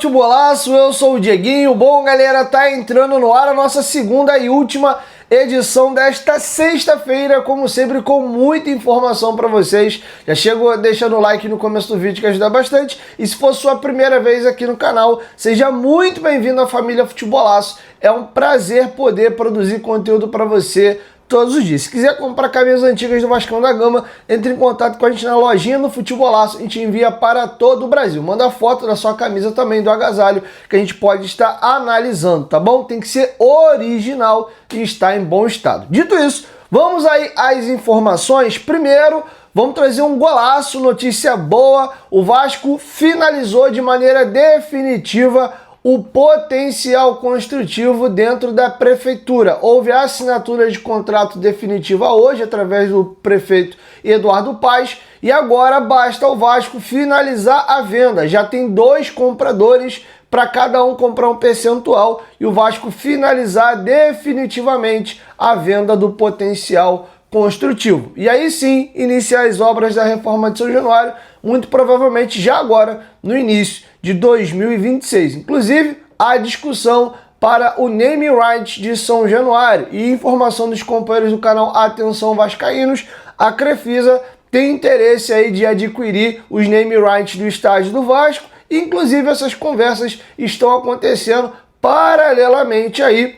Futebolaço, eu sou o Dieguinho. Bom, galera, tá entrando no ar a nossa segunda e última edição desta sexta-feira, como sempre, com muita informação para vocês. Já chego deixando o like no começo do vídeo que ajuda bastante. E se for sua primeira vez aqui no canal, seja muito bem-vindo à família Futebolaço. É um prazer poder produzir conteúdo para você todos os dias. Se quiser comprar camisas antigas do Vascão da Gama, entre em contato com a gente na lojinha do Futebolaço. A gente envia para todo o Brasil. Manda foto da sua camisa também, do agasalho, que a gente pode estar analisando, tá bom? Tem que ser original e estar em bom estado. Dito isso, vamos aí às informações. Primeiro, vamos trazer um golaço, notícia boa. O Vasco finalizou de maneira definitiva o potencial construtivo dentro da prefeitura. Houve a assinatura de contrato definitiva hoje através do prefeito Eduardo Paes e agora basta o Vasco finalizar a venda. Já tem 2 compradores para cada um comprar um percentual e o Vasco finalizar definitivamente a venda do potencial construtivo. E aí sim, iniciar as obras da reforma de São Januário, muito provavelmente já agora, no início de 2026. Inclusive, a discussão para o name right de São Januário. E informação dos companheiros do canal Atenção Vascaínos, a Crefisa tem interesse aí de adquirir os name rights do estádio do Vasco. Inclusive, essas conversas estão acontecendo paralelamente aí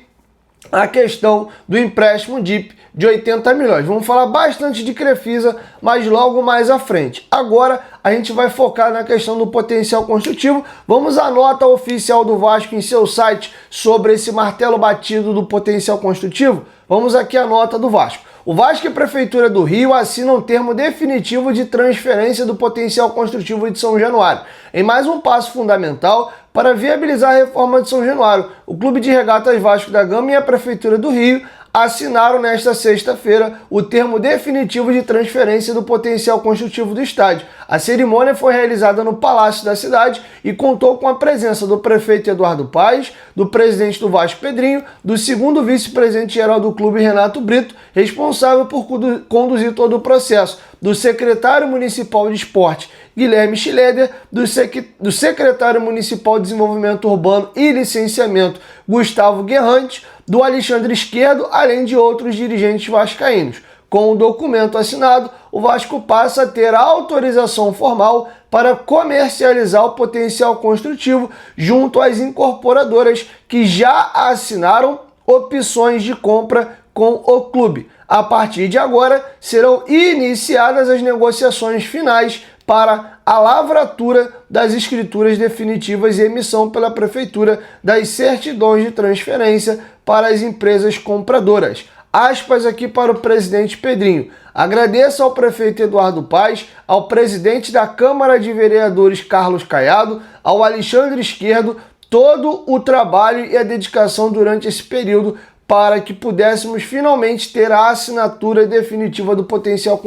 a questão do empréstimo DIP de 80 milhões. Vamos falar bastante de Crefisa, mas logo mais à frente. Agora a gente vai focar na questão do potencial construtivo. Vamos à nota oficial do Vasco em seu site sobre esse martelo batido do potencial construtivo. Vamos aqui à nota do Vasco. O Vasco e a Prefeitura do Rio assinam um termo definitivo de transferência do potencial construtivo de São Januário, em mais um passo fundamental para viabilizar a reforma de São Januário. O Clube de Regatas Vasco da Gama e a Prefeitura do Rio assinaram nesta sexta-feira o termo definitivo de transferência do potencial construtivo do estádio. A cerimônia foi realizada no Palácio da cidade e contou com a presença do prefeito Eduardo Paes, do presidente do Vasco Pedrinho, do segundo vice-presidente geral do clube Renato Brito, responsável por conduzir todo o processo, do secretário municipal de esporte Guilherme Schileder, do secretário municipal de desenvolvimento urbano e licenciamento Gustavo Guerrante, do Alexandre Esquerdo, além de outros dirigentes vascaínos. Com o documento assinado, o Vasco passa a ter a autorização formal para comercializar o potencial construtivo junto às incorporadoras que já assinaram opções de compra com o clube. A partir de agora, serão iniciadas as negociações finais para a lavratura das escrituras definitivas e emissão pela Prefeitura das certidões de transferência para as empresas compradoras. Aspas aqui para o presidente Pedrinho. Agradeço ao prefeito Eduardo Paes, ao presidente da Câmara de Vereadores Carlos Caiado, ao Alexandre Esquerdo, todo o trabalho e a dedicação durante esse período para que pudéssemos finalmente ter a assinatura definitiva do potencial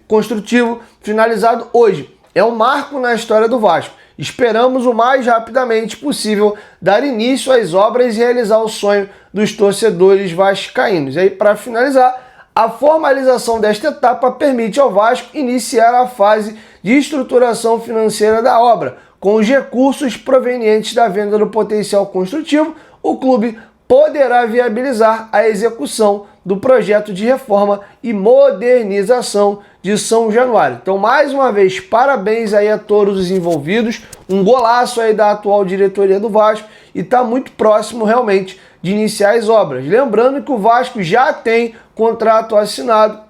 construtivo finalizado hoje. É um marco na história do Vasco. Esperamos o mais rapidamente possível dar início às obras e realizar o sonho dos torcedores vascaínos. E aí, para finalizar, a formalização desta etapa permite ao Vasco iniciar a fase de estruturação financeira da obra. Com os recursos provenientes da venda do potencial construtivo, o clube poderá viabilizar a execução do projeto de reforma e modernização de São Januário. Então, mais uma vez, parabéns aí a todos os envolvidos, um golaço aí da atual diretoria do Vasco e está muito próximo realmente de iniciar as obras. Lembrando que o Vasco já tem contrato assinado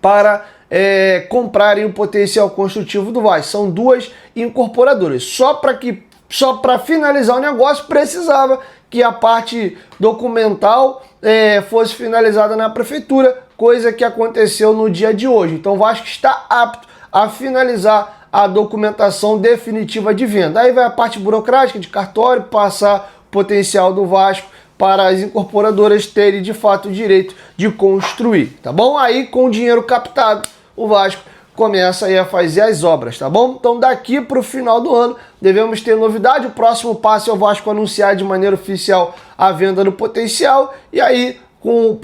para comprarem o potencial construtivo do Vasco. São 2 incorporadoras. Só para finalizar o negócio, precisava que a parte documental fosse finalizada na prefeitura, coisa que aconteceu no dia de hoje. Então o Vasco está apto a finalizar a documentação definitiva de venda. Aí vai a parte burocrática de cartório, passar o potencial do Vasco para as incorporadoras terem de fato o direito de construir, tá bom? Aí com o dinheiro captado, o Vasco começa aí a fazer as obras, tá bom? Então daqui para o final do ano devemos ter novidade. O próximo passo é o Vasco anunciar de maneira oficial a venda do potencial e aí com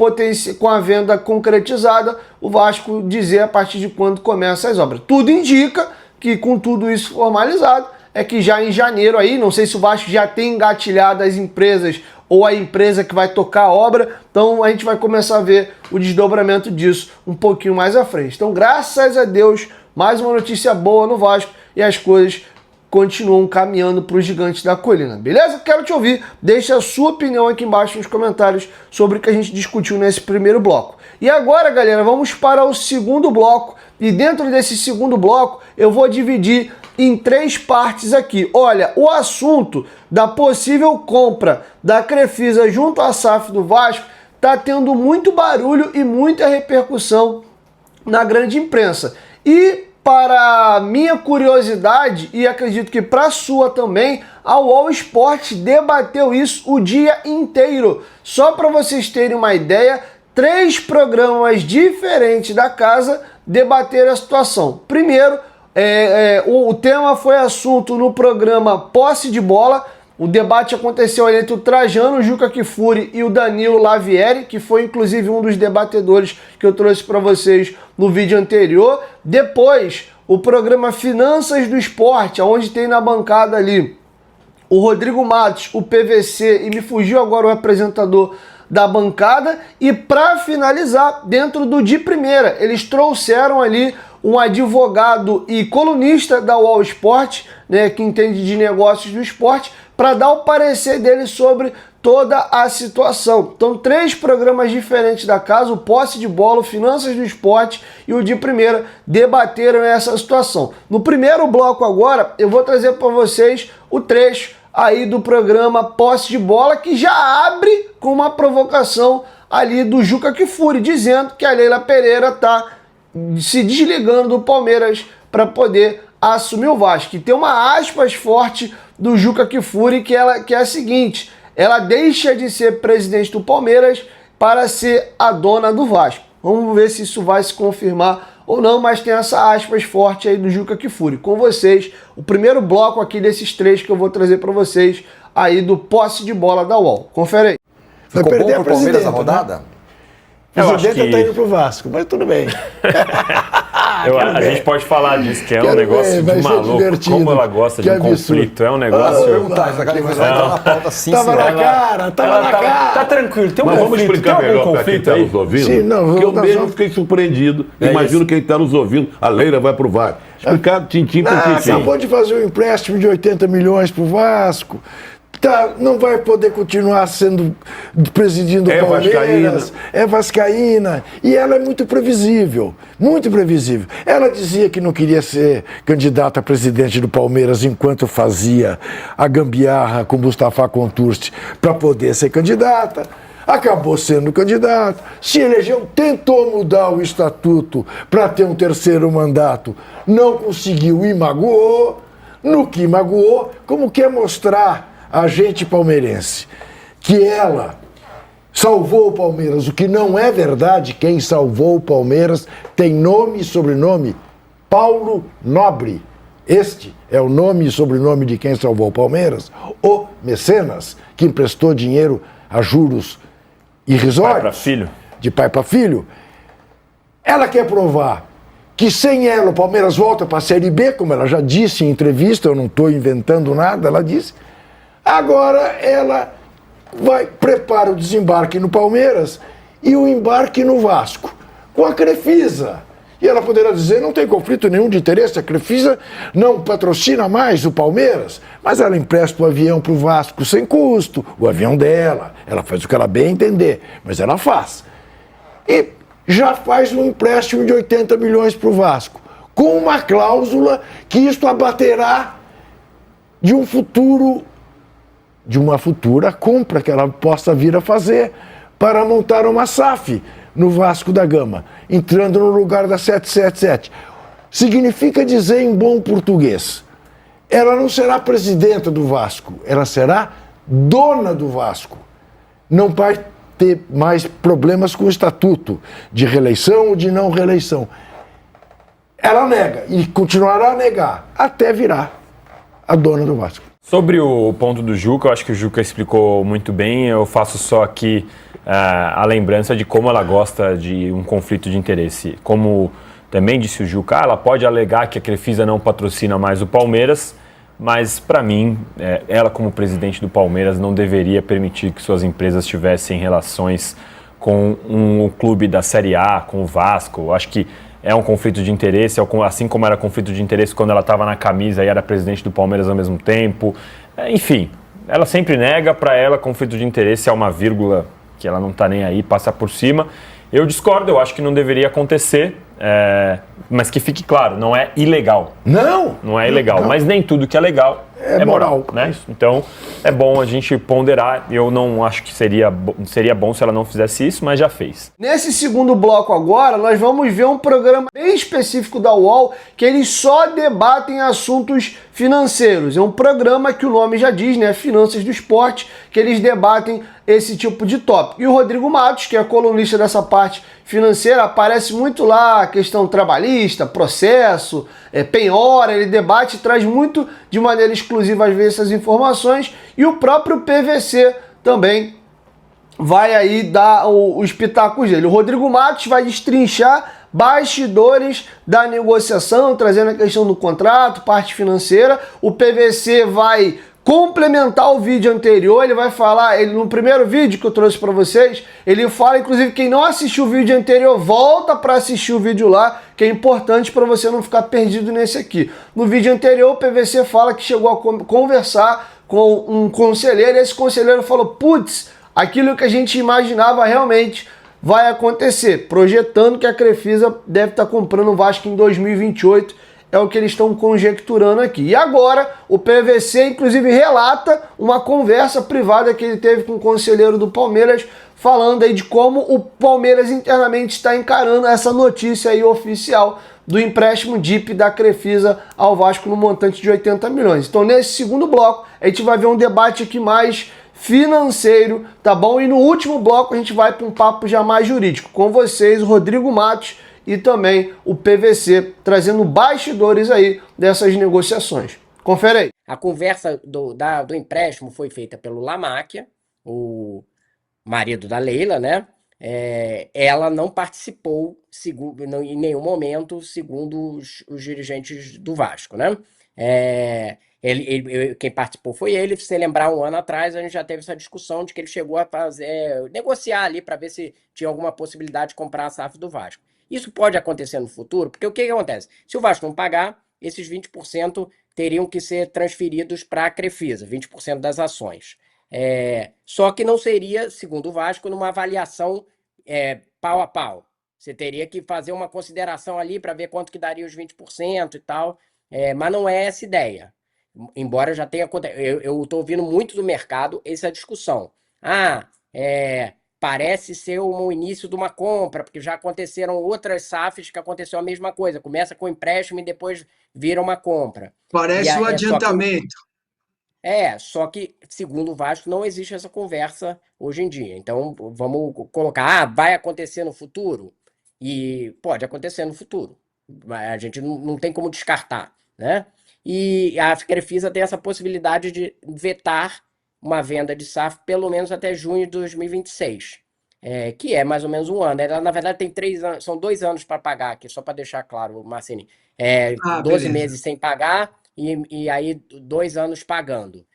a venda concretizada o Vasco dizer a partir de quando começa as obras. Tudo indica que com tudo isso formalizado é que já em janeiro aí, não sei se o Vasco já tem engatilhado as empresas ou a empresa que vai tocar a obra, então a gente vai começar a ver o desdobramento disso um pouquinho mais à frente. Então, graças a Deus, mais uma notícia boa no Vasco e as coisas continuam caminhando para os gigantes da colina, beleza? Quero te ouvir, deixe a sua opinião aqui embaixo nos comentários sobre o que a gente discutiu nesse primeiro bloco. E agora, galera, vamos para o segundo bloco, e dentro desse segundo bloco eu vou dividir em 3 partes aqui. Olha, o assunto da possível compra da Crefisa junto à SAF do Vasco está tendo muito barulho e muita repercussão na grande imprensa. E para minha curiosidade, e acredito que para a sua também, a UOL Esporte debateu isso o dia inteiro. Só para vocês terem uma ideia, 3 programas diferentes da casa debateram a situação. Primeiro, o tema foi assunto no programa Posse de Bola. O debate aconteceu entre o Trajano, o Juca Kfouri e o Danilo Lavieri, que foi inclusive um dos debatedores que eu trouxe para vocês no vídeo anterior. Depois, o programa Finanças do Esporte, onde tem na bancada ali o Rodrigo Matos, o PVC, e me fugiu agora o apresentador da bancada. E para finalizar, dentro do De Primeira, eles trouxeram ali um advogado e colunista da UOL Esporte, né, que entende de negócios do esporte, para dar o parecer dele sobre toda a situação. Então, 3 programas diferentes da casa, o Posse de Bola, o Finanças do Esporte e o De Primeira, debateram essa situação. No primeiro bloco agora, eu vou trazer para vocês o trecho aí do programa Posse de Bola, que já abre com uma provocação ali do Juca Kfouri, dizendo que a Leila Pereira está se desligando do Palmeiras para poder assumir o Vasco. E tem uma aspas forte do Juca Kfouri que é a seguinte: ela deixa de ser presidente do Palmeiras para ser a dona do Vasco. Vamos ver se isso vai se confirmar ou não, mas tem essa aspas forte aí do Juca Kfouri. Com vocês, o primeiro bloco aqui desses 3 que eu vou trazer para vocês aí do Posse de Bola da UOL. Confere aí. Vai perder a Palmeiras a rodada? Né? O presidente está indo pro Vasco, mas tudo bem. A gente pode falar disso, que é um negócio de maluco. Como ela gosta de um conflito, é um negócio... Mas vai entrar na pauta sim. Tava na cara. Tá tranquilo, tem um conflito. Vamos explicar melhor para quem está nos ouvindo? Sim, não, porque eu mesmo fiquei surpreendido. Imagino quem está nos ouvindo, a Leila vai pro Vasco. Explicar tintim por tintim. Acabou de fazer um empréstimo de 80 milhões pro Vasco. Não vai poder continuar presidindo o Palmeiras, é vascaína, e ela é muito previsível, muito previsível. Ela dizia que não queria ser candidata a presidente do Palmeiras enquanto fazia a gambiarra com Mustafa Contursi para poder ser candidata. Acabou sendo candidata, se elegeu, tentou mudar o estatuto para ter um 3º mandato, não conseguiu e magoou. No que magoou, como quer mostrar a gente palmeirense que ela salvou o Palmeiras, o que não é verdade. Quem salvou o Palmeiras tem nome e sobrenome: Paulo Nobre. Este é o nome e sobrenome de quem salvou o Palmeiras, o mecenas que emprestou dinheiro a juros irrisórios, pai para filho. De pai para filho. Ela quer provar que sem ela o Palmeiras volta para a Série B, como ela já disse em entrevista, eu não estou inventando nada, ela disse. Agora ela prepara o desembarque no Palmeiras e o embarque no Vasco, com a Crefisa. E ela poderá dizer, não tem conflito nenhum de interesse, a Crefisa não patrocina mais o Palmeiras, mas ela empresta o avião para o Vasco sem custo, o avião dela, ela faz o que ela bem entender, mas ela faz. E já faz um empréstimo de 80 milhões para o Vasco, com uma cláusula que isto abaterá de uma futura compra que ela possa vir a fazer para montar uma SAF no Vasco da Gama, entrando no lugar da 777. Significa dizer em bom português, ela não será presidenta do Vasco, ela será dona do Vasco. Não vai ter mais problemas com o estatuto de reeleição ou de não reeleição. Ela nega e continuará a negar até virar a dona do Vasco. Sobre o ponto do Juca, eu acho que o Juca explicou muito bem. Eu faço só aqui a lembrança de como ela gosta de um conflito de interesse. Como também disse o Juca, ela pode alegar que a Crefisa não patrocina mais o Palmeiras, mas para mim, ela como presidente do Palmeiras não deveria permitir que suas empresas tivessem relações com um clube da Série A, com o Vasco. Eu acho que é um conflito de interesse, assim como era conflito de interesse quando ela estava na camisa e era presidente do Palmeiras ao mesmo tempo. Enfim, ela sempre nega. Para ela, conflito de interesse é uma vírgula que ela não está nem aí, passa por cima. Eu discordo, eu acho que não deveria acontecer, mas que fique claro, não é ilegal. Não é ilegal, não. Mas nem tudo que é legal é moral, né? Então, é bom a gente ponderar. Eu não acho que seria bom se ela não fizesse isso, mas já fez. Nesse segundo bloco agora, nós vamos ver um programa bem específico da UOL, que eles só debatem assuntos financeiros. É um programa que o nome já diz, né? Finanças do Esporte, que eles debatem esse tipo de tópico. E o Rodrigo Matos, que é colunista dessa parte financeira, aparece muito lá, questão trabalhista, processo, penhora, ele debate e traz muito de maneira exclusiva às vezes essas informações, e o próprio PVC também vai aí dar os pitacos dele. O Rodrigo Matos vai destrinchar bastidores da negociação, trazendo a questão do contrato, parte financeira. O PVC vai complementar o vídeo anterior, ele vai falar, no primeiro vídeo que eu trouxe para vocês, ele fala, inclusive, quem não assistiu o vídeo anterior, volta para assistir o vídeo lá, que é importante para você não ficar perdido nesse aqui. No vídeo anterior, o PVC fala que chegou a conversar com um conselheiro, e esse conselheiro falou, putz, aquilo que a gente imaginava realmente vai acontecer, projetando que a Crefisa deve estar comprando o Vasco em 2028, é o que eles estão conjecturando aqui. E agora, o PVC, inclusive, relata uma conversa privada que ele teve com o conselheiro do Palmeiras, falando aí de como o Palmeiras internamente está encarando essa notícia aí oficial do empréstimo DIP da Crefisa ao Vasco no montante de 80 milhões. Então, nesse segundo bloco, a gente vai ver um debate aqui mais financeiro, tá bom? E no último bloco, a gente vai para um papo já mais jurídico. Com vocês, o Rodrigo Matos, e também o PVC, trazendo bastidores aí dessas negociações. Confere aí. A conversa do empréstimo foi feita pelo Lamáquia, o marido da Leila, né? Ela não participou em nenhum momento, segundo os dirigentes do Vasco, né? Quem participou foi ele. Se você lembrar, um ano atrás, a gente já teve essa discussão de que ele chegou a negociar ali para ver se tinha alguma possibilidade de comprar a SAF do Vasco. Isso pode acontecer no futuro, porque o que acontece? Se o Vasco não pagar, esses 20% teriam que ser transferidos para a Crefisa, 20% das ações. Só que não seria, segundo o Vasco, numa avaliação pau a pau. Você teria que fazer uma consideração ali para ver quanto que daria os 20% e tal, mas não é essa ideia. Embora já tenha acontecido. Eu estou ouvindo muito do mercado essa discussão. Parece ser o início de uma compra, porque já aconteceram outras SAFs que aconteceu a mesma coisa. Começa com empréstimo e depois vira uma compra. Parece um adiantamento. Só que, segundo o Vasco, não existe essa conversa hoje em dia. Então, vamos colocar, vai acontecer no futuro? E pode acontecer no futuro. A gente não tem como descartar, né? E a Crefisa tem essa possibilidade de vetar uma venda de SAF pelo menos até junho de 2026, que é mais ou menos um ano. Ela, na verdade, tem 3 anos, são 2 anos para pagar aqui, só para deixar claro, Marcini. 12 meses sem pagar e aí 2 anos pagando.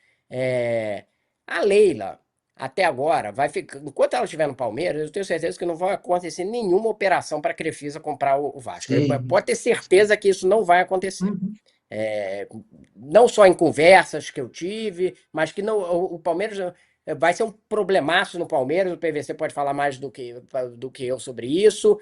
A Leila, até agora, vai ficar. Enquanto ela estiver no Palmeiras, eu tenho certeza que não vai acontecer nenhuma operação para a Crefisa comprar o Vasco. Pode ter certeza que isso não vai acontecer. Uhum. Não só em conversas que eu tive, mas que o Palmeiras vai ser um problemaço no Palmeiras. O PVC pode falar mais do que eu sobre isso.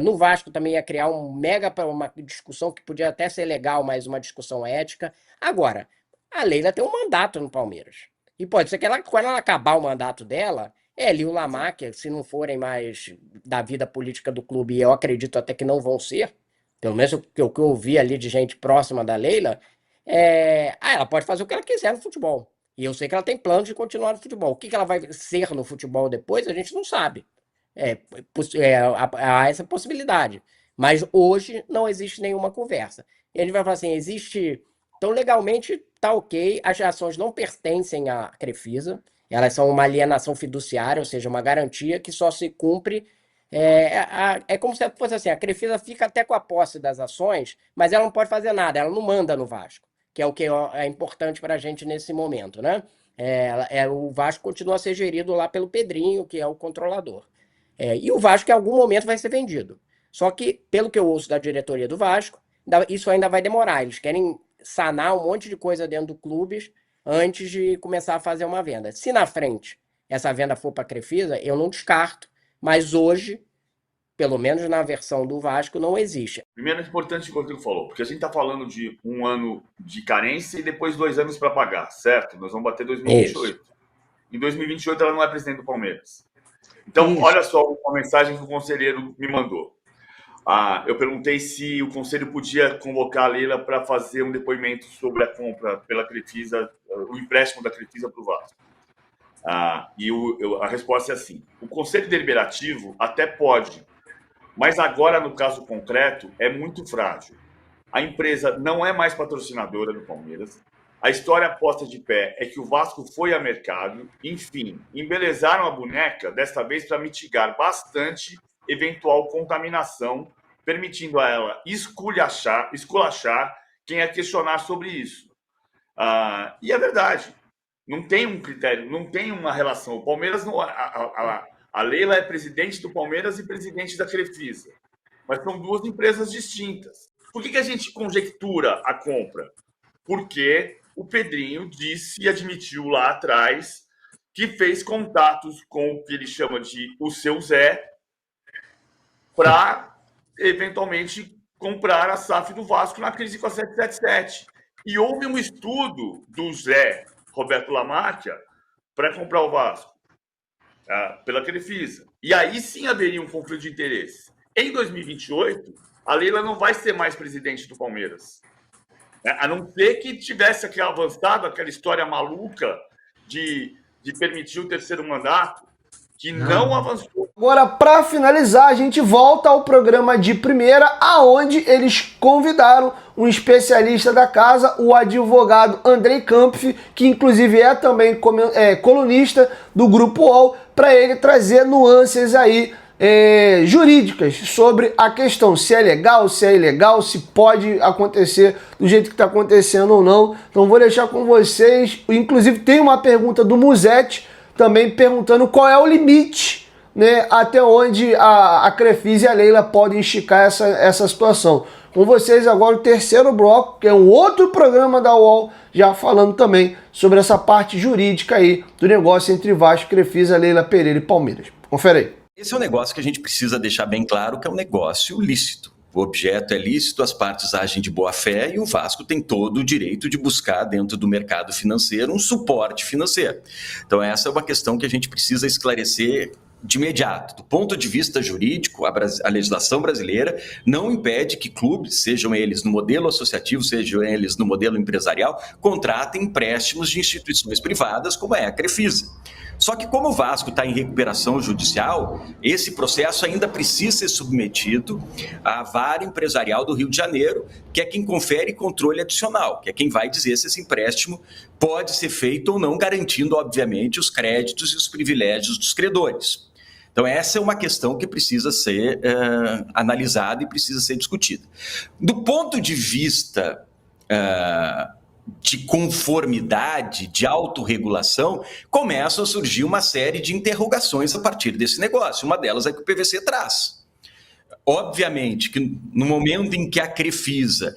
No Vasco também ia criar uma discussão que podia até ser legal, mas uma discussão ética. Agora, a Leila tem um mandato no Palmeiras. E pode ser que quando ela acabar o mandato dela, ela e o Lamáquia, se não forem mais da vida política do clube, e eu acredito até que não vão ser, pelo menos o que eu ouvi ali de gente próxima da Leila, ela pode fazer o que ela quiser no futebol. E eu sei que ela tem planos de continuar no futebol. O que ela vai ser no futebol depois, a gente não sabe. Há essa possibilidade. Mas hoje não existe nenhuma conversa. E a gente vai falar assim, existe... Então, legalmente, tá ok. As ações não pertencem à Crefisa. Elas são uma alienação fiduciária, ou seja, uma garantia que só se cumpre... É como se fosse assim, a Crefisa fica até com a posse das ações, mas ela não pode fazer nada, ela não manda no Vasco. que é o que é importante para a gente nesse momento, né? O Vasco continua a ser gerido lá pelo Pedrinho, que é o controlador. E o Vasco, em algum momento, vai ser vendido. Só que, pelo que eu ouço da diretoria do Vasco, isso ainda vai demorar. Eles querem sanar um monte de coisa dentro do clube antes de começar a fazer uma venda. Se na frente essa venda for para a Crefisa, eu não descarto, mas hoje, pelo menos na versão do Vasco, não existe. Primeiro é importante o que o Rodrigo falou, porque a gente está falando de um ano de carência e depois 2 anos para pagar, certo? Nós vamos bater 2028. Isso. Em 2028 ela não é presidente do Palmeiras. Então, olha só uma mensagem que o conselheiro me mandou. Eu perguntei se o conselho podia convocar a Leila para fazer um depoimento sobre a compra pela Crefisa, o empréstimo da Crefisa para o Vasco. A resposta é assim: o conselho deliberativo até pode, mas agora, no caso concreto, é muito frágil. A empresa não é mais patrocinadora do Palmeiras. A história posta de pé é que o Vasco foi a mercado. Enfim, embelezaram a boneca, desta vez para mitigar bastante eventual contaminação, permitindo a ela esculachar quem é questionar sobre isso. E é verdade. Não tem um critério, não tem uma relação. O Palmeiras não... A Leila é presidente do Palmeiras e presidente da Crefisa. Mas são 2 empresas distintas. Por que a gente conjectura a compra? Porque o Pedrinho disse e admitiu lá atrás que fez contatos com o que ele chama de o seu Zé para, eventualmente, comprar a SAF do Vasco na crise com a 777. E houve um estudo do Zé Roberto Lamáquia para comprar o Vasco pela Crefisa. E aí sim haveria um conflito de interesse. Em 2028, a Leila não vai ser mais presidente do Palmeiras. A não ser que tivesse avançado aquela história maluca de permitir o 3º mandato, que não avançou. Agora, para finalizar, a gente volta ao programa de primeira, aonde eles convidaram um especialista da casa, o advogado Andrei Kampf, que inclusive é também colunista do Grupo UOL, para ele trazer nuances aí jurídicas sobre a questão, se é legal, se é ilegal, se pode acontecer do jeito que está acontecendo ou não. Então vou deixar com vocês, inclusive tem uma pergunta do Musetti também perguntando qual é o limite, né, até onde a Crefisa e a Leila podem esticar essa situação. Com vocês agora o 3º bloco, que é um outro programa da UOL, já falando também sobre essa parte jurídica aí do negócio entre Vasco, Crefisa, Leila Pereira e Palmeiras. Confere aí. Esse é um negócio que a gente precisa deixar bem claro que é um negócio lícito. O objeto é lícito, as partes agem de boa fé e o Vasco tem todo o direito de buscar dentro do mercado financeiro um suporte financeiro. Então essa é uma questão que a gente precisa esclarecer de imediato. Do ponto de vista jurídico, a legislação brasileira não impede que clubes, sejam eles no modelo associativo, sejam eles no modelo empresarial, contratem empréstimos de instituições privadas, como é a Crefisa. Só que como o Vasco está em recuperação judicial, esse processo ainda precisa ser submetido à Vara Empresarial do Rio de Janeiro, que é quem confere controle adicional, que é quem vai dizer se esse empréstimo pode ser feito ou não, garantindo, obviamente, os créditos e os privilégios dos credores. Então, essa é uma questão que precisa ser analisada e precisa ser discutida. Do ponto de vista de conformidade, de autorregulação, começam a surgir uma série de interrogações a partir desse negócio. Uma delas é que o PVC traz. Obviamente que no momento em que a Crefisa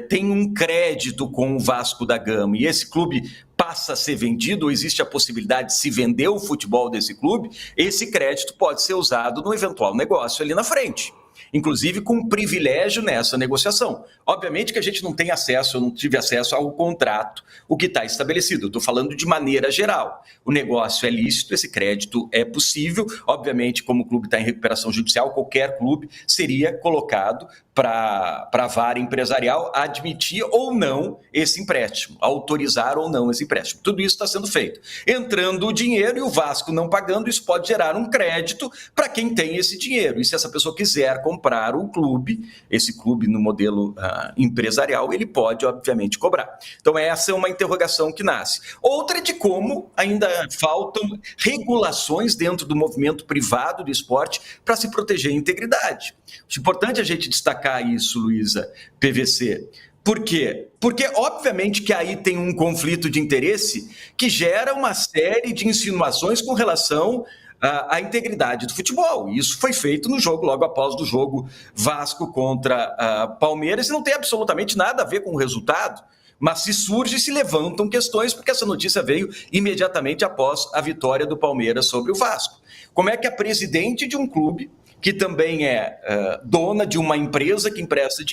tem um crédito com o Vasco da Gama e esse clube passa a ser vendido, ou existe a possibilidade de se vender o futebol desse clube, esse crédito pode ser usado no eventual negócio ali na frente. Inclusive com privilégio nessa negociação. Obviamente que a gente não tem acesso, eu não tive acesso ao contrato, o que está estabelecido. Eu estou falando de maneira geral. O negócio é lícito, esse crédito é possível. Obviamente, como o clube está em recuperação judicial, qualquer clube seria colocado para a vara empresarial admitir ou não esse empréstimo, autorizar ou não esse empréstimo. Tudo isso está sendo feito. Entrando o dinheiro e o Vasco não pagando, isso pode gerar um crédito para quem tem esse dinheiro. E se essa pessoa quiser comprar o clube, esse clube no modelo empresarial, ele pode, obviamente, cobrar. Então, essa é uma interrogação que nasce. Outra é de como ainda faltam regulações dentro do movimento privado do esporte para se proteger a integridade. É importante a gente destacar isso, Luísa, PVC, Por quê? Porque, obviamente, que aí tem um conflito de interesse que gera uma série de insinuações com relação à integridade do futebol. Isso foi feito no jogo, logo após do jogo Vasco contra Palmeiras, e não tem absolutamente nada a ver com o resultado, mas se surge e se levantam questões, porque essa notícia veio imediatamente após a vitória do Palmeiras sobre o Vasco. Como é que a presidente de um clube, que também é dona de uma empresa que empresta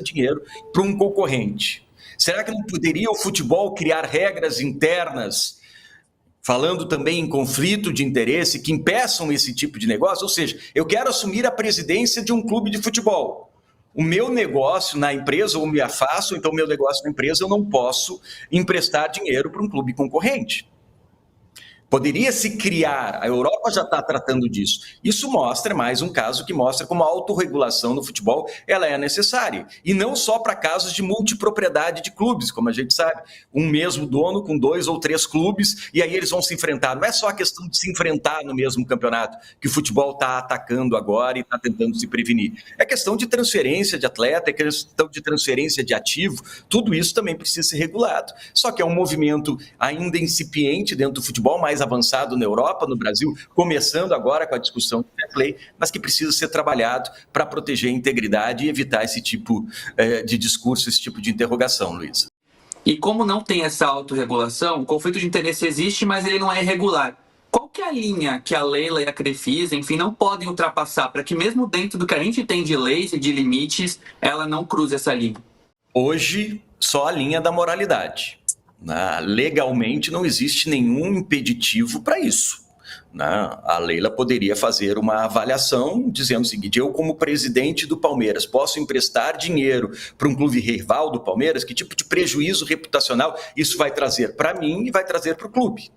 dinheiro para um concorrente. Será que não poderia o futebol criar regras internas, falando também em conflito de interesse, que impeçam esse tipo de negócio? Ou seja, eu quero assumir a presidência de um clube de futebol. O meu negócio na empresa, ou me afasto, então o meu negócio na empresa, eu não posso emprestar dinheiro para um clube concorrente. Poderia se criar, a Europa já está tratando disso. Isso mostra, mais um caso que mostra como a autorregulação no futebol ela é necessária. E não só para casos de multipropriedade de clubes, como a gente sabe. Um mesmo dono com 2 ou 3 clubes, e aí eles vão se enfrentar. Não é só a questão de se enfrentar no mesmo campeonato, que o futebol está atacando agora e está tentando se prevenir. É questão de transferência de atleta, é questão de transferência de ativo, tudo isso também precisa ser regulado. Só que é um movimento ainda incipiente dentro do futebol, mais avançado na Europa, no Brasil, começando agora com a discussão do fair play, mas que precisa ser trabalhado para proteger a integridade e evitar esse tipo de discurso, esse tipo de interrogação, Luísa. E como não tem essa autorregulação, o conflito de interesse existe, mas ele não é irregular. Qual que é a linha que a Leila e a Crefisa, enfim, não podem ultrapassar para que mesmo dentro do que a gente tem de leis e de limites, ela não cruze essa linha? Hoje, só a linha da moralidade. Legalmente não existe nenhum impeditivo para isso. A Leila poderia fazer uma avaliação dizendo o seguinte: eu, como presidente do Palmeiras, posso emprestar dinheiro para um clube rival do Palmeiras? Que tipo de prejuízo reputacional isso vai trazer para mim e vai trazer para o clube?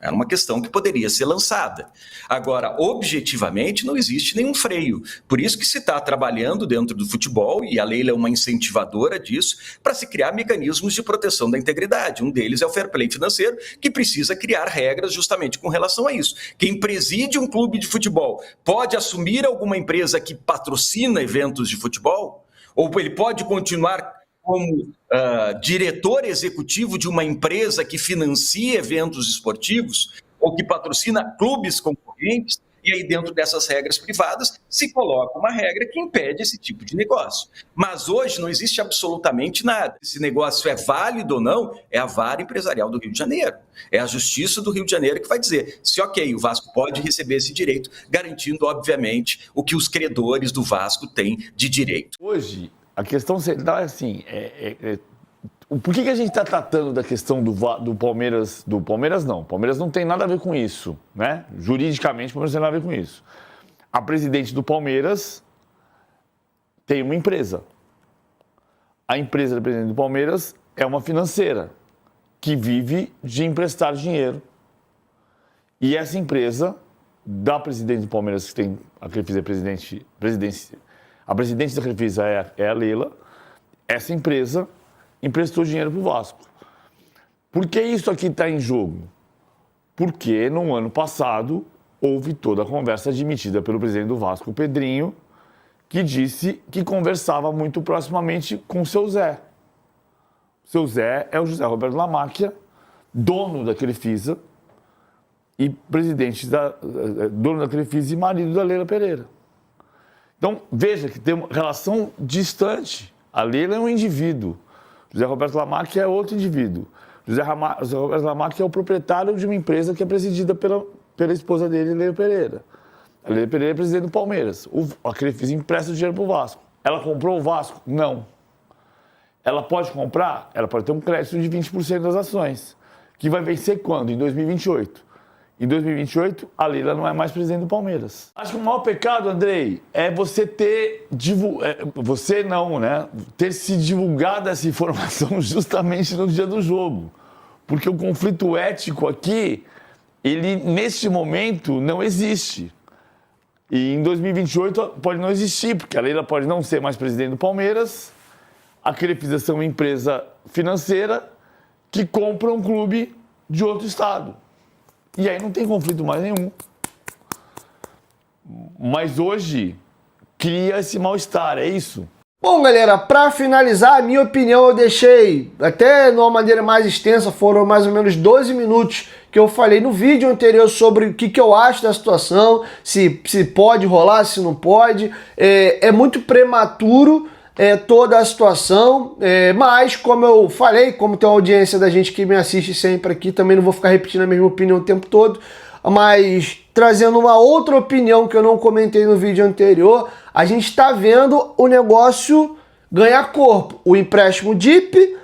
Era uma questão que poderia ser lançada. Agora, objetivamente, não existe nenhum freio. Por isso que se está trabalhando dentro do futebol, e a Leila é uma incentivadora disso, para se criar mecanismos de proteção da integridade. Um deles é o fair play financeiro, que precisa criar regras justamente com relação a isso. Quem preside um clube de futebol pode assumir alguma empresa que patrocina eventos de futebol? Ou ele pode continuar como diretor executivo de uma empresa que financia eventos esportivos ou que patrocina clubes concorrentes, e aí dentro dessas regras privadas se coloca uma regra que impede esse tipo de negócio. Mas hoje não existe absolutamente nada. Esse negócio é válido ou não, é a vara empresarial do Rio de Janeiro. É a Justiça do Rio de Janeiro que vai dizer se, ok, o Vasco pode receber esse direito, garantindo, obviamente, o que os credores do Vasco têm de direito. Hoje, a questão central é assim, por que a gente está tratando da questão do Palmeiras? Do Palmeiras não, o Palmeiras não tem nada a ver com isso, né? Juridicamente, o Palmeiras não tem nada a ver com isso. A presidente do Palmeiras tem uma empresa. A empresa da presidente do Palmeiras é uma financeira que vive de emprestar dinheiro. E essa empresa da presidente do Palmeiras, que tem a Crefisa a presidente da Crefisa é a Leila, essa empresa emprestou dinheiro para o Vasco. Por que isso aqui está em jogo? Porque no ano passado houve toda a conversa admitida pelo presidente do Vasco, o Pedrinho, que disse que conversava muito proximamente com o seu Zé. O seu Zé é o José Roberto Lamáquia, dono da Crefisa e dono da Crefisa e marido da Leila Pereira. Então, veja que tem uma relação distante. A Leila é um indivíduo. José Roberto Lamáquia é outro indivíduo. José Roberto Lamáquia é o proprietário de uma empresa que é presidida pela esposa dele, Leila Pereira. A Leila Pereira é presidente do Palmeiras. A Crefisa empresta dinheiro para o Vasco. Ela comprou o Vasco? Não. Ela pode comprar? Ela pode ter um crédito de 20% das ações, que vai vencer quando? Em 2028. Em 2028, a Leila não é mais presidente do Palmeiras. Acho que o maior pecado, Andrei, é você ter ter se divulgado essa informação justamente no dia do jogo. Porque o conflito ético aqui, ele, neste momento, não existe. E em 2028 pode não existir, porque a Leila pode não ser mais presidente do Palmeiras, a Crefisa é uma empresa financeira que compra um clube de outro estado. E aí não tem conflito mais nenhum. Mas hoje cria esse mal-estar, é isso? Bom, galera, para finalizar, a minha opinião eu deixei até de uma maneira mais extensa, foram mais ou menos 12 minutos que eu falei no vídeo anterior sobre o que eu acho da situação, se pode rolar, se não pode. É muito prematuro toda a situação, mas como eu falei, como tem uma audiência da gente que me assiste sempre aqui, também não vou ficar repetindo a mesma opinião o tempo todo, mas trazendo uma outra opinião que eu não comentei no vídeo anterior, a gente está vendo o negócio ganhar corpo. O empréstimo DIP,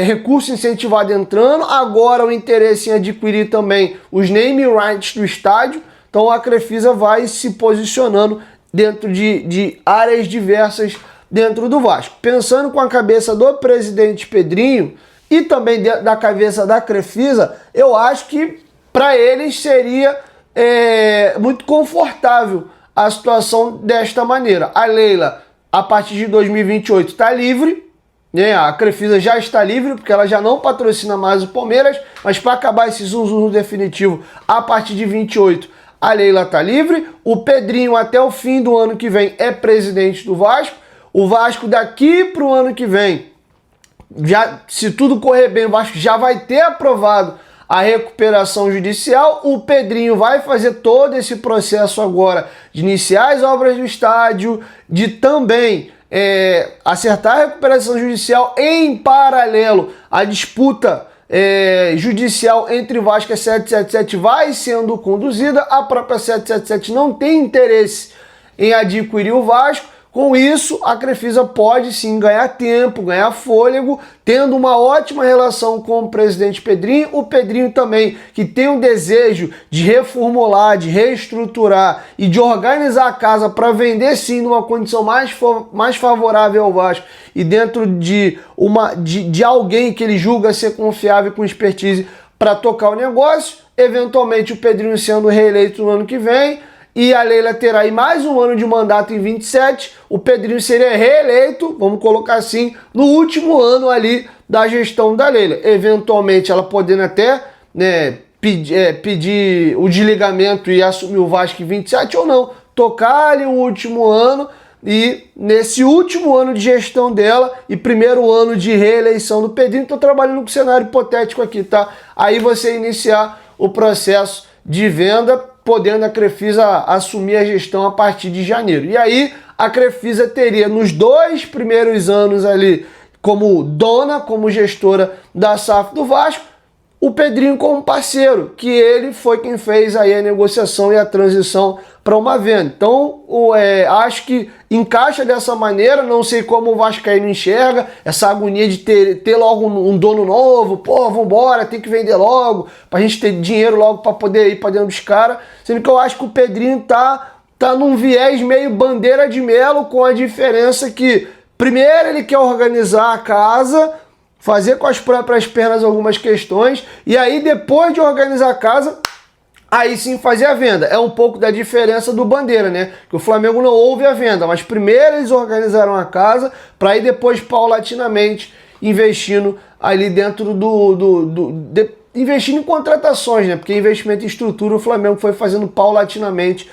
recurso incentivado entrando, agora o interesse em adquirir também os name rights do estádio. Então a Crefisa vai se posicionando dentro de áreas diversas dentro do Vasco. Pensando com a cabeça do presidente Pedrinho e também da cabeça da Crefisa, eu acho que para eles seria muito confortável a situação desta maneira. A Leila, a partir de 2028, está livre, né? A Crefisa já está livre, porque ela já não patrocina mais o Palmeiras, mas para acabar esse zoom definitivo, a partir de 28, a Leila está livre. O Pedrinho, até o fim do ano que vem, é presidente do Vasco. O Vasco, daqui para o ano que vem, se tudo correr bem, o Vasco já vai ter aprovado a recuperação judicial. O Pedrinho vai fazer todo esse processo agora de iniciar as obras do estádio, de também acertar a recuperação judicial. Em paralelo, a disputa judicial entre Vasco e a 777 vai sendo conduzida. A própria 777 não tem interesse em adquirir o Vasco. Com isso, a Crefisa pode sim ganhar tempo, ganhar fôlego, tendo uma ótima relação com o presidente Pedrinho. O Pedrinho também, que tem um desejo de reformular, de reestruturar e de organizar a casa para vender sim numa condição mais favorável ao Vasco e dentro de alguém que ele julga ser confiável com expertise para tocar o negócio. Eventualmente o Pedrinho sendo reeleito no ano que vem, e a Leila terá aí mais um ano de mandato em 27, o Pedrinho seria reeleito, vamos colocar assim, no último ano ali da gestão da Leila. Eventualmente ela podendo até pedir o desligamento e assumir o Vasco em 27 ou não, tocar ali o último ano, e nesse último ano de gestão dela e primeiro ano de reeleição do Pedrinho, estou trabalhando com cenário hipotético aqui, tá? Aí você iniciar o processo de venda, podendo a Crefisa assumir a gestão a partir de janeiro. E aí a Crefisa teria nos 2 primeiros anos ali como dona, como gestora da SAF do Vasco, o Pedrinho como parceiro, que ele foi quem fez aí a negociação e a transição para uma venda. Então, acho que encaixa dessa maneira, não sei como o Vascaíno enxerga, essa agonia de ter logo um dono novo, vambora, tem que vender logo, pra gente ter dinheiro logo para poder ir para dentro dos caras, sendo que eu acho que o Pedrinho tá num viés meio bandeira de melo, com a diferença que, primeiro, ele quer organizar a casa, fazer com as próprias pernas algumas questões, e aí depois de organizar a casa, aí sim fazer a venda. É um pouco da diferença do Bandeira, né? Que o Flamengo não houve a venda, mas primeiro eles organizaram a casa, para aí depois paulatinamente investindo ali dentro investindo em contratações, né? Porque investimento em estrutura o Flamengo foi fazendo paulatinamente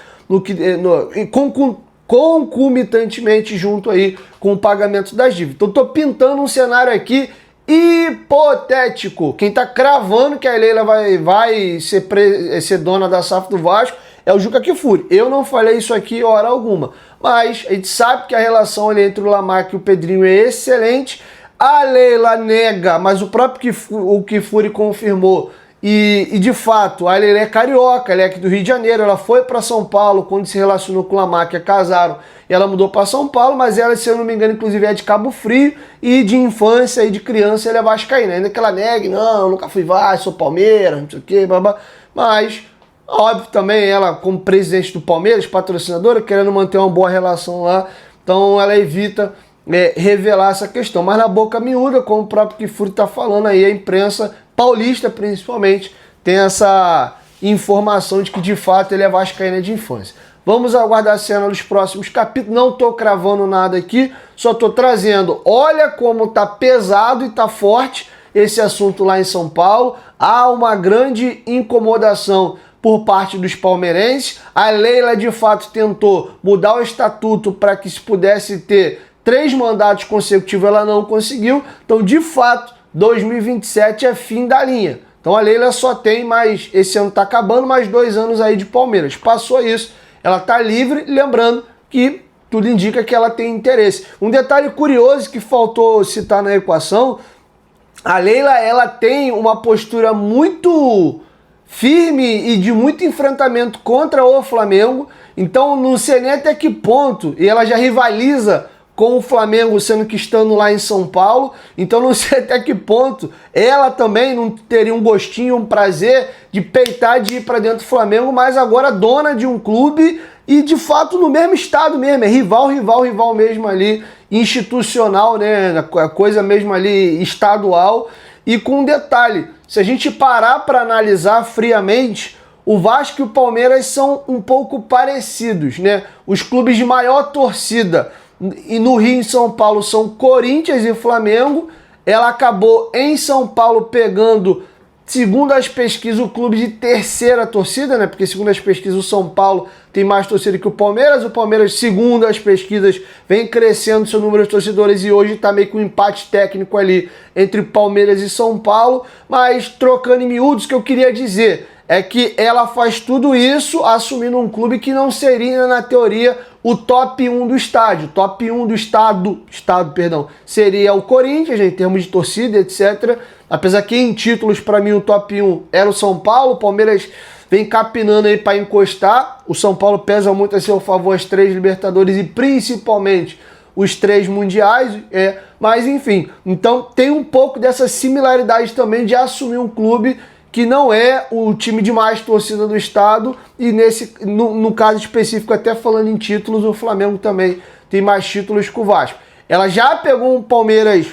concomitantemente junto aí com o pagamento das dívidas. Então tô pintando um cenário aqui hipotético. Quem tá cravando que a Leila vai ser dona da SAF do Vasco é o Juca Kfouri. Eu não falei isso aqui hora alguma, mas a gente sabe que a relação ali entre o Lamarck e o Pedrinho é excelente. A Leila nega, mas o próprio Kfouri confirmou. E de fato, a Leila é carioca, ela é aqui do Rio de Janeiro, ela foi para São Paulo quando se relacionou com o Lamarck, casaram, e ela mudou para São Paulo, mas ela, se eu não me engano, inclusive é de Cabo Frio, e de infância e de criança ela é vascaína, ainda que ela negue, não, nunca fui Vasco, sou Palmeiras, não sei o que, mas óbvio também ela, como presidente do Palmeiras, patrocinadora, querendo manter uma boa relação lá, então ela evita revelar essa questão, mas na boca miúda, como o próprio Kfouri está falando aí, a imprensa paulista principalmente tem essa informação de que de fato ele é vascaíno de infância. Vamos aguardar a cena dos próximos capítulos, não estou cravando nada aqui, só estou trazendo, olha como está pesado e está forte esse assunto lá em São Paulo, há uma grande incomodação por parte dos palmeirenses, a Leila de fato tentou mudar o estatuto para que se pudesse ter 3 mandatos consecutivos ela não conseguiu. Então, de fato, 2027 é fim da linha. Então a Leila só tem mais, esse ano está acabando, mais 2 anos aí de Palmeiras. Passou isso, ela está livre, lembrando que tudo indica que ela tem interesse. Um detalhe curioso que faltou citar na equação, a Leila ela tem uma postura muito firme e de muito enfrentamento contra o Flamengo, então não sei nem até que ponto, e ela já rivaliza com o Flamengo, sendo que estando lá em São Paulo, então não sei até que ponto ela também não teria um gostinho, um prazer de peitar, de ir para dentro do Flamengo, mas agora dona de um clube e de fato no mesmo estado mesmo, é rival mesmo ali, institucional, né, a coisa mesmo ali estadual. E com um detalhe, se a gente parar para analisar friamente, o Vasco e o Palmeiras são um pouco parecidos, né? Os clubes de maior torcida e no Rio e em São Paulo são Corinthians e Flamengo. Ela acabou em São Paulo pegando, segundo as pesquisas, o clube de terceira torcida, né? Porque segundo as pesquisas o São Paulo tem mais torcida que o Palmeiras, segundo as pesquisas, vem crescendo seu número de torcedores e hoje está meio com um empate técnico ali entre Palmeiras e São Paulo. Mas trocando em miúdos, o que eu queria dizer é que ela faz tudo isso assumindo um clube que não seria, na teoria, o top 1 do estádio. Top 1 do estado, seria o Corinthians, né, em termos de torcida, etc. Apesar que em títulos, para mim, o top 1 era o São Paulo. O Palmeiras vem capinando aí para encostar. O São Paulo pesa muito a seu favor as 3 Libertadores e principalmente os 3 mundiais. Mas enfim, então tem um pouco dessa similaridade também de assumir um clube que não é o time de mais torcida do estado, e no caso específico, até falando em títulos, o Flamengo também tem mais títulos que o Vasco. Ela já pegou um Palmeiras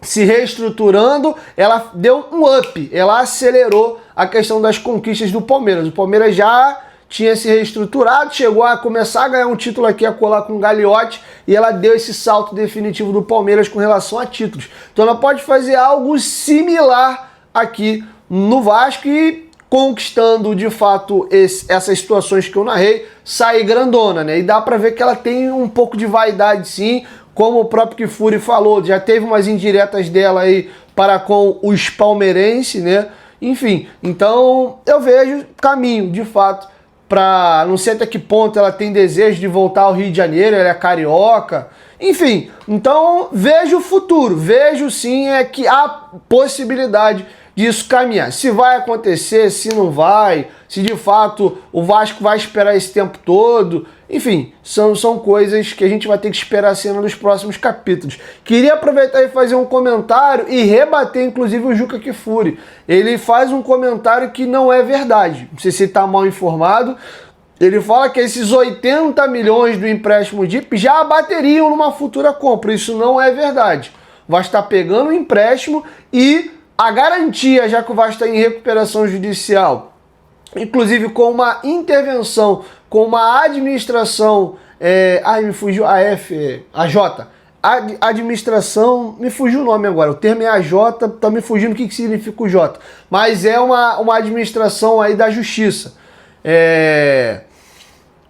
se reestruturando, ela deu um up, ela acelerou a questão das conquistas do Palmeiras. O Palmeiras já tinha se reestruturado, chegou a começar a ganhar um título aqui, a colar com o Gagliotti, e ela deu esse salto definitivo do Palmeiras com relação a títulos. Então ela pode fazer algo similar aqui no Vasco e conquistando de fato essas situações que eu narrei, sair grandona, né? E dá pra ver que ela tem um pouco de vaidade sim, como o próprio Kifuri falou, já teve umas indiretas dela aí para com os palmeirenses, né? Enfim, então eu vejo caminho de fato para, não sei até que ponto ela tem desejo de voltar ao Rio de Janeiro, ela é carioca, enfim, então vejo o futuro, vejo sim que há possibilidade disso caminhar. Se vai acontecer, se não vai, se de fato o Vasco vai esperar esse tempo todo, enfim, são coisas que a gente vai ter que esperar a cena nos próximos capítulos. Queria aproveitar e fazer um comentário e rebater inclusive o Juca Kifuri. Ele faz um comentário que não é verdade, não sei se ele está mal informado. Ele fala que esses 80 milhões do empréstimo DIP já bateriam numa futura compra. Isso não é verdade. O Vasco está pegando o empréstimo e a garantia, já que o Vasco está em recuperação judicial, inclusive com uma intervenção, com uma administração, me fugiu, AJ, administração, me fugiu o nome agora, o termo é AJ, tá me fugindo o que significa o J, mas é uma administração aí da justiça.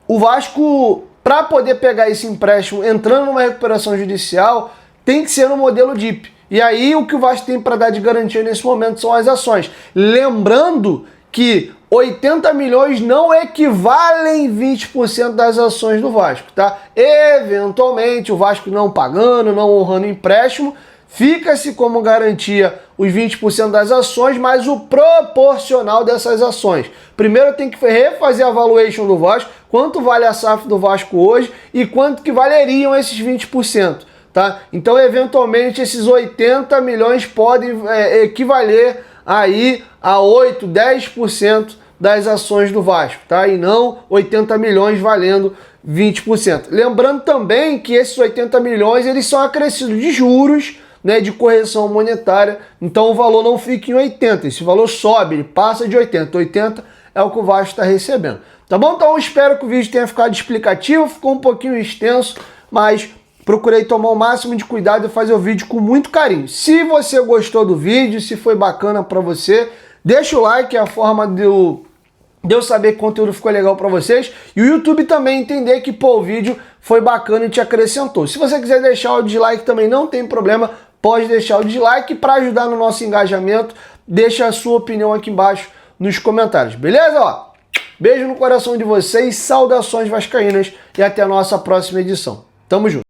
O Vasco, para poder pegar esse empréstimo entrando numa recuperação judicial, tem que ser no modelo DIP. E aí o que o Vasco tem para dar de garantia nesse momento são as ações. Lembrando que 80 milhões não equivalem 20% das ações do Vasco, tá? Eventualmente o Vasco não pagando, não honrando empréstimo, fica-se como garantia os 20% das ações, mas o proporcional dessas ações. Primeiro tem que refazer a valuation do Vasco, quanto vale a SAF do Vasco hoje e quanto que valeriam esses 20%. Tá? Então, eventualmente, esses 80 milhões podem equivaler aí a 8, 10% das ações do Vasco, tá? E não 80 milhões valendo 20%. Lembrando também que esses 80 milhões eles são acrescidos de juros, né, de correção monetária, então o valor não fica em 80, esse valor sobe, ele passa de 80. 80 é o que o Vasco está recebendo. Tá bom? Então, eu espero que o vídeo tenha ficado explicativo, ficou um pouquinho extenso, mas procurei tomar o máximo de cuidado e fazer o vídeo com muito carinho. Se você gostou do vídeo, se foi bacana para você, deixa o like, é a forma deu saber que o conteúdo ficou legal para vocês e o YouTube também entender que, pô, o vídeo foi bacana e te acrescentou. Se você quiser deixar o dislike também não tem problema, pode deixar o dislike para ajudar no nosso engajamento. Deixa a sua opinião aqui embaixo nos comentários, beleza? Ó, beijo no coração de vocês, saudações vascaínas e até a nossa próxima edição. Tamo junto.